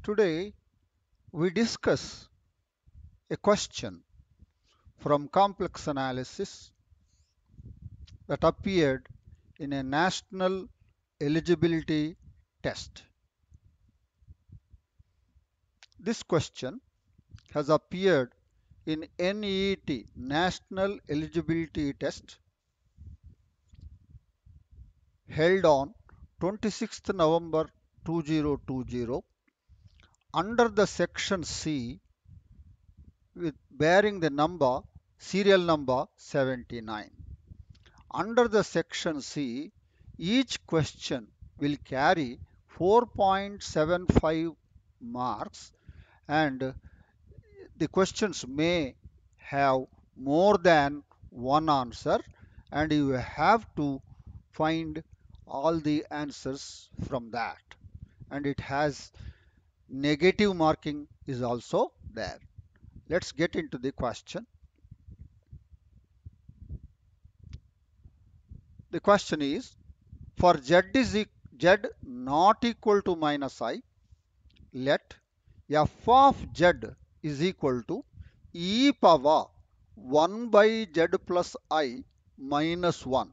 Today we discuss a question from complex analysis that appeared in a national eligibility test. This question has appeared in NEET National Eligibility Test held on 26th November 2020 under the section C with bearing the number serial number 79. Under the section C, each question will carry 4.75 marks and the questions may have more than one answer and you have to find all the answers from that, and it has negative marking is also there. Let's get into the question. The question is, for z not equal to minus I, let f of z is equal to e power 1 by z plus I minus 1.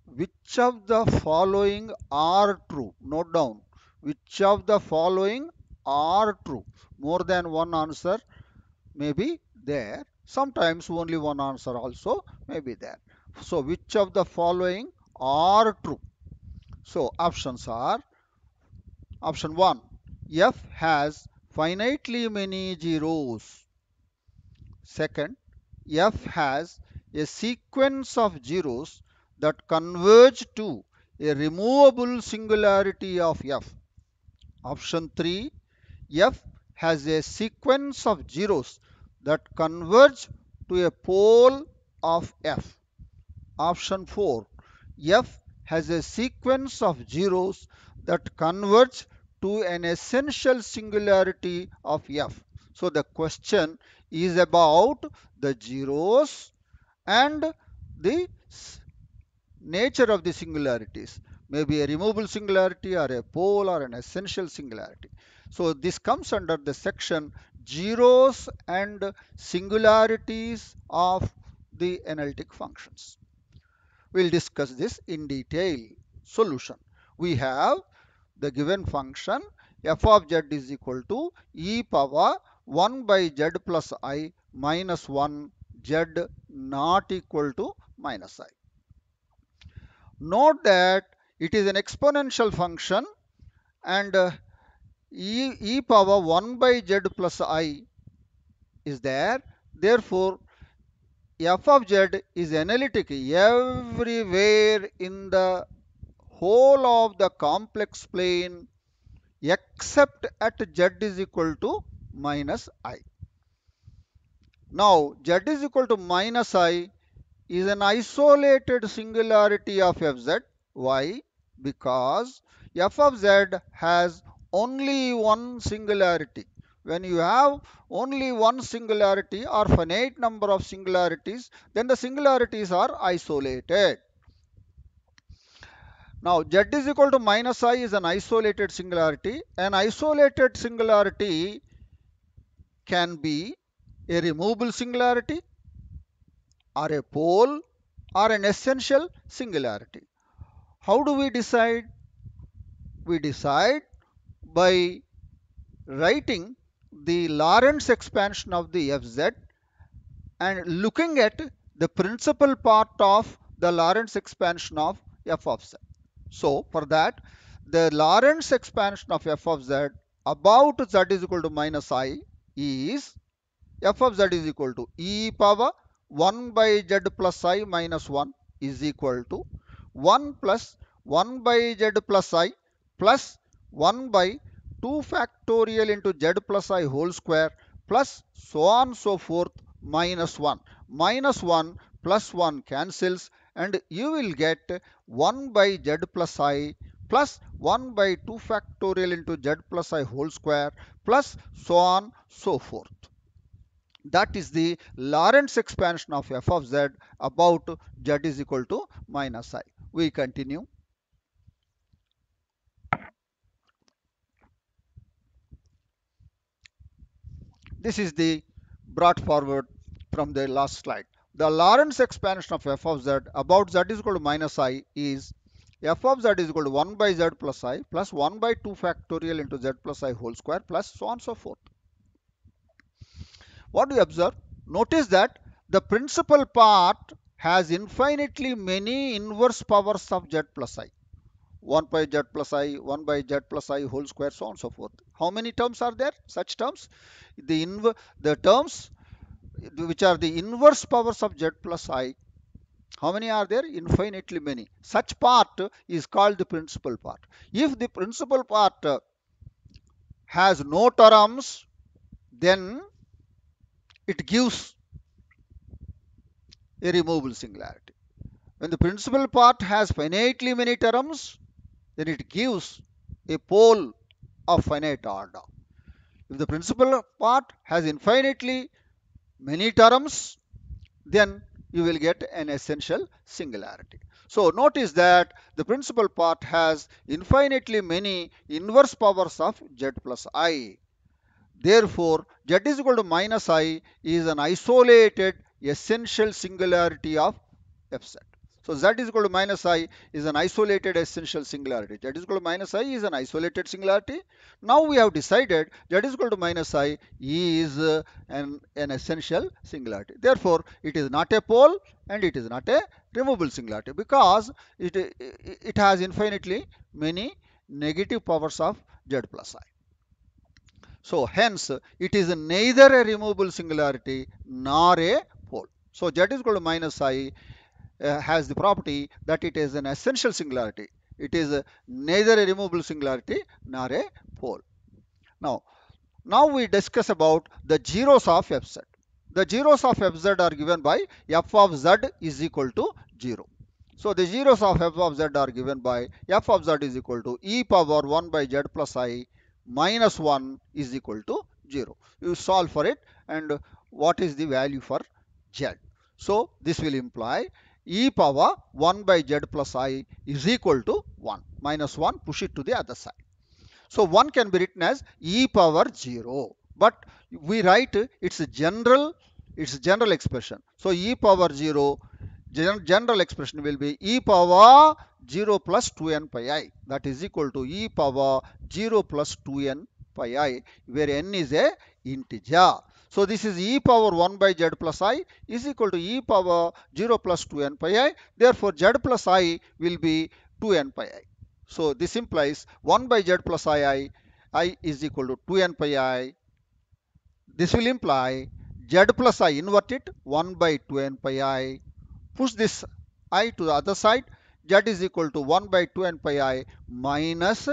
Which of the following are true? Note down. Which of the following are true? More than one answer may be there. Sometimes only one answer also may be there. So which of the following are true? So options are: option 1, f has finitely many zeros. Second, f has a sequence of zeros that converge to a removable singularity of f. Option 3, f has a sequence of zeros that converge to a pole of f. Option 4, f has a sequence of zeros that converge to an essential singularity of f. So the question is about the zeros and the nature of the singularities, maybe a removable singularity or a pole or an essential singularity. So this comes under the section zeros and singularities of the analytic functions. We'll discuss this in detail. Solution: we have the given function f of z is equal to e power 1 by z plus I minus 1 z not equal to minus I. Note that it is an exponential function and e power 1 by z plus I is there. Therefore, f of z is analytic everywhere in the whole of the complex plane except at z is equal to minus I. Now, z is equal to minus I is an isolated singularity of fz. Why? Because f of z has only one singularity. When you have only one singularity or finite number of singularities, then the singularities are isolated. Now, z is equal to minus I is an isolated singularity. An isolated singularity can be a removable singularity or a pole or an essential singularity. How do we decide? We decide by writing the Lorentz expansion of the fz and looking at the principal part of the Lorentz expansion of f of z. So for that, the Lorentz expansion of f of z about z is equal to minus I is f of z is equal to e power 1 by z plus I minus 1 is equal to 1 plus 1 by z plus I plus 1 by 2 factorial into z plus I whole square plus so on so forth minus 1. Minus 1 plus 1 cancels and you will get 1 by z plus I plus 1 by 2 factorial into z plus I whole square plus so on so forth. That is the Lorentz expansion of f of z about z is equal to minus I. We continue. This is the brought forward from the last slide. The Lorentz expansion of f of z about z is equal to minus I is f of z is equal to 1 by z plus I plus 1 by 2 factorial into z plus I whole square plus so on and so forth. What do you observe? Notice that the principal part has infinitely many inverse powers of z plus I. 1 by z plus I, 1 by z plus I whole square, so on and so forth. How many terms are there? Such terms? The terms which are the inverse powers of z plus I, how many are there? Infinitely many. Such part is called the principal part. If the principal part has no terms, then it gives a removable singularity. When the principal part has finitely many terms, then it gives a pole of finite order. If the principal part has infinitely many terms, then you will get an essential singularity. So notice that the principal part has infinitely many inverse powers of z plus I. Therefore, z is equal to minus I is an isolated essential singularity of fz. So z is equal to minus I is an isolated essential singularity. Z is equal to minus I is an isolated singularity. Now we have decided z is equal to minus I is an essential singularity. Therefore, it is not a pole and it is not a removable singularity because it has infinitely many negative powers of z plus I. So hence it is neither a removable singularity nor a pole. So z is equal to minus I has the property that it is an essential singularity. It is neither a removable singularity nor a pole. Now, now we discuss about the zeros of fz. The zeros of fz are given by f of z is equal to 0. So the zeros of f of z are given by f of z is equal to e power 1 by z plus I minus 1 is equal to 0. You solve for it and what is the value for z. So this will imply e power 1 by z plus I is equal to 1. Minus 1, push it to the other side. So 1 can be written as e power 0. But we write its general expression. So e power 0 general expression will be e power 0 plus 2n pi I. That is equal to e power 0 plus 2n pi I, where n is a integer. So this is e power 1 by z plus I is equal to e power 0 plus 2n pi I. Therefore, z plus I will be 2n pi I. So this implies 1 by z plus I is equal to 2n pi I. This will imply z plus I, invert it, 1 by 2n pi I. Push this I to the other side, z is equal to 1 by 2n pi I minus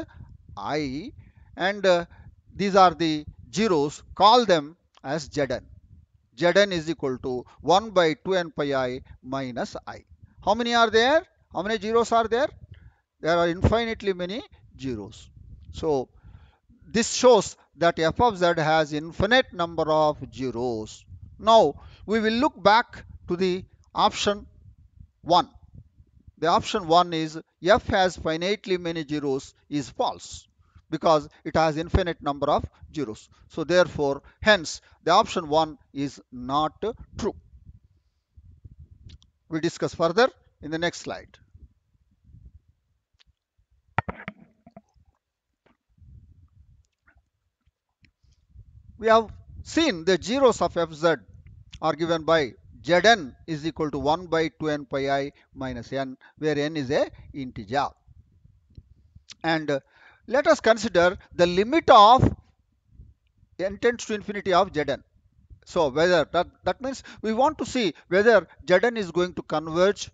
I. And these are the zeros, call them as Zn. Zn is equal to 1 by 2n pi I minus I. How many are there? How many zeros are there? There are infinitely many zeros. So this shows that f of z has infinite number of zeros. Now we will look back to the option 1. The option 1 is f has finitely many zeros is false because it has infinite number of zeros. So therefore, hence the option 1 is not true. We discuss further in the next slide. We have seen the zeros of fz are given by Zn is equal to 1 by 2n pi I minus n, where n is a integer. And let us consider the limit of n tends to infinity of Zn. So whether that means we want to see whether Zn is going to converge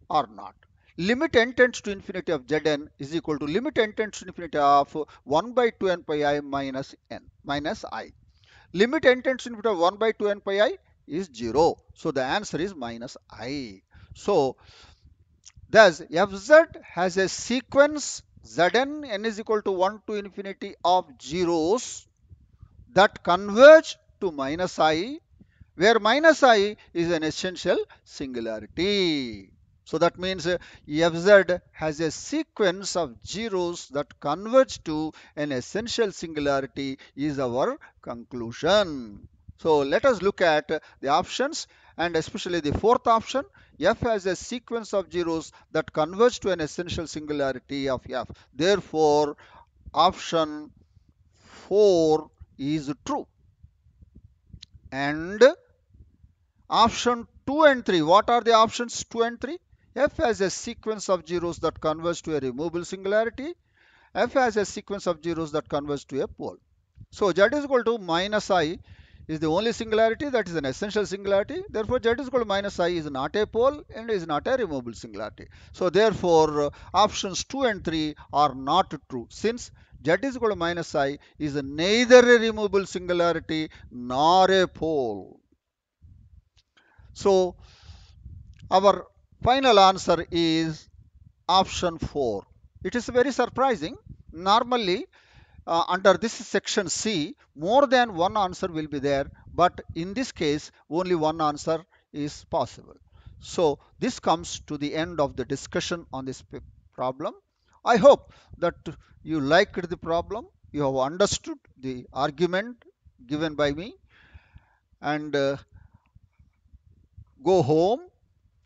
or not. Limit n tends to infinity of Zn is equal to limit n tends to infinity of 1 by 2n pi I minus n minus I. Limit n tends to infinity of 1 by 2n pi I is 0. So the answer is minus I. So thus fz has a sequence Zn n is equal to 1 to infinity of zeros that converge to minus I, where minus I is an essential singularity. So that means Fz has a sequence of zeros that converge to an essential singularity is our conclusion. So let us look at the options, and especially the fourth option. F has a sequence of zeros that converge to an essential singularity of F. Therefore, option 4 is true. And option 2 and 3. What are the options 2 and 3? F has a sequence of zeros that converge to a removable singularity. F has a sequence of zeros that converge to a pole. So Z is equal to minus I is the only singularity that is an essential singularity. Therefore, Z is equal to minus I is not a pole and is not a removable singularity. So therefore, options 2 and 3 are not true, since Z is equal to minus I is neither a removable singularity nor a pole. So our final answer is option 4. It is very surprising. Normally, under this section C, more than one answer will be there, but in this case, only one answer is possible. So this comes to the end of the discussion on this problem. I hope that you liked the problem, you have understood the argument given by me, and go home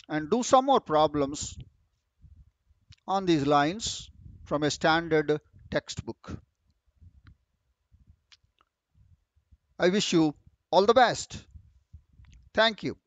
and do some more problems on these lines from a standard textbook. I wish you all the best. Thank you.